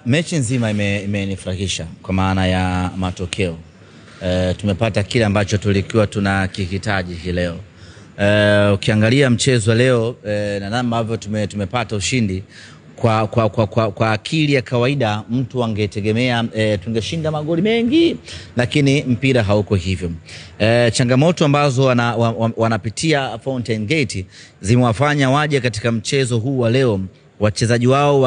Mechi nzima imenifurahisha kwa maana ya matokeo. Tumepata kile ambacho tulikuwa tunakihitaji hii leo. Ukiangalia mchezo leo na namna ambavyo tumepata ushindi kwa akili ya kawaida mtu angetegemea tungeshinda magoli mengi, lakini mpira hauko hivyo. Changamoto ambazo wanapitia Fountain Gate zimewafanya waje katika mchezo huu wa leo wachezaji wao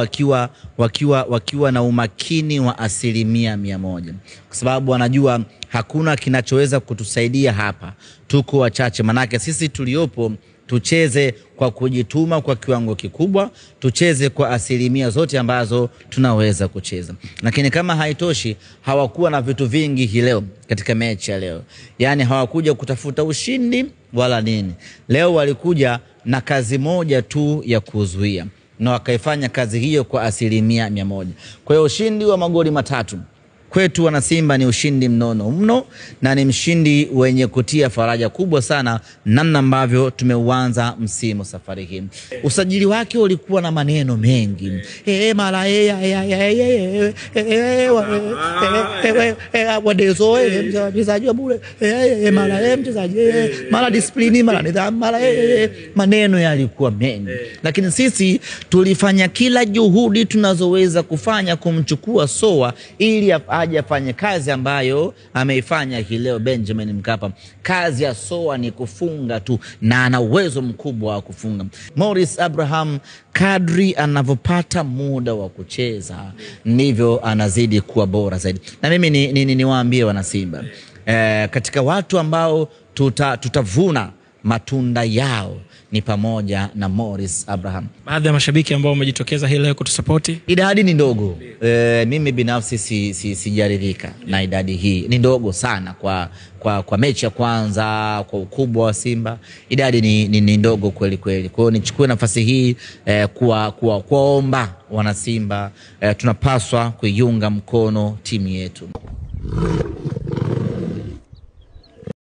wakiwa na umakini wa 100%, kwa sababu wanajua hakuna kinachoweza kutusaidia hapa, tuko wachache. Manake sisi tuliopo tucheze kwa kujituma kwa kiwango kikubwa, tucheze kwa 100% zote ambazo tunaweza kucheza. Lakini kama haitoshi, hawakuwa na vitu vingi hii leo katika mechi ya leo. Yani hawakuja kutafuta ushindi wala nini. Leo walikuja na kazi moja tu ya kuzuia, na wakaifanya kazi hiyo kwa 100%. Kwa hiyo ushindi wa magoli 3 kwetu wana Simba ni ushindi mnono mno, na ni mshindi wenye kutia faraja kubwa sana namna ambavyo tumeuanza msimu safari hii. Usajili wake ulikuwa na maneno mengi. Mara wadezo mchezaji wa bure, mara mchezaji, mara discipline, mara nidhamu, mara maneno yalikuwa mengi. Lakini sisi tulifanya kila juhudi tunazoweza kufanya kumchukua Soa ili aje afanye kazi ambayo ameifanya hii leo Benjamin Mkapa. Kazi ya Soa ni kufunga tu, na ana uwezo mkubwa wa kufunga. Morris Abraham kadri anavyopata muda wa kucheza ndivyo anazidi kuwa bora zaidi. Na mimi niwaambie wana Simba, katika watu ambao tutavuna matunda yao ni pamoja na Morris Abraham. Baadhi ya mashabiki ambao wamejitokeza hii leo kutusapoti, idadi ni ndogo. Mimi binafsi sijaridhika na idadi hii. Ni ndogo sana kwa mechi ya kwanza, kwa ukubwa wa Simba. Idadi ni ndogo kweli kweli. Kwa hiyo nichukue nafasi hii kuwaomba wana Simba, tunapaswa kuiunga mkono timu yetu.